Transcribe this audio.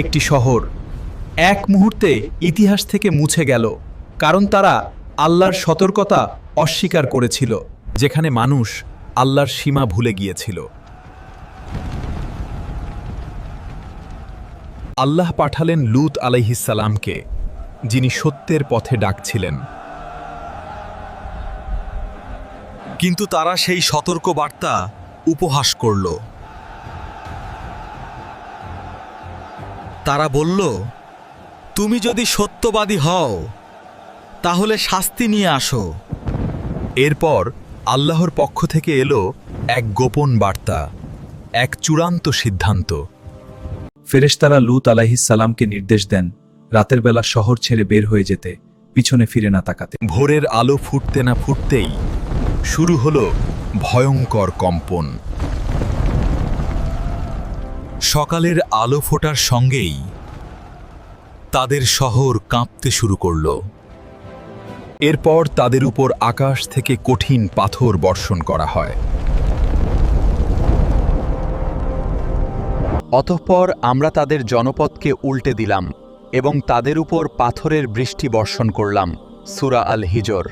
একটি শহর এক মুহূর্তে ইতিহাস থেকে মুছে গেল, কারণ তারা আল্লাহর সতর্কতা অস্বীকার করেছিল, যেখানে মানুষ আল্লাহর সীমা ভুলে গিয়েছিল। আল্লাহ পাঠালেন লূত আলাইহিসসালামকে, যিনি সত্যের পথে ডাকছিলেন। কিন্তু তারা সেই সতর্ক বার্তা উপহাস করল। তারা বলল, তুমি যদি সত্যবাদী হও তাহলে শাস্তি নিয়ে আসো। এরপর আল্লাহর পক্ষ থেকে এলো এক গোপন বার্তা, এক চূড়ান্ত সিদ্ধান্ত। ফেরেশতারা লূত আলাইহিসসালামকে নির্দেশ দেন রাতের বেলা শহর ছেড়ে বের হয়ে যেতে, পিছনে ফিরে না তাকাতে। ভোরের আলো ফুটতে না ফুটতেই শুরু হলো ভয়ঙ্কর কম্পন। সকালের আলো ফোটার সঙ্গেই তাদের শহর কাঁপতে শুরু করল। এরপর তাদের উপর আকাশ থেকে কঠিন পাথর বর্ষণ করা হয়। অতঃপর আমরা তাদের জনপদকে উল্টে দিলাম এবং তাদের উপর পাথরের বৃষ্টি বর্ষণ করলাম। সূরা আল হিজর।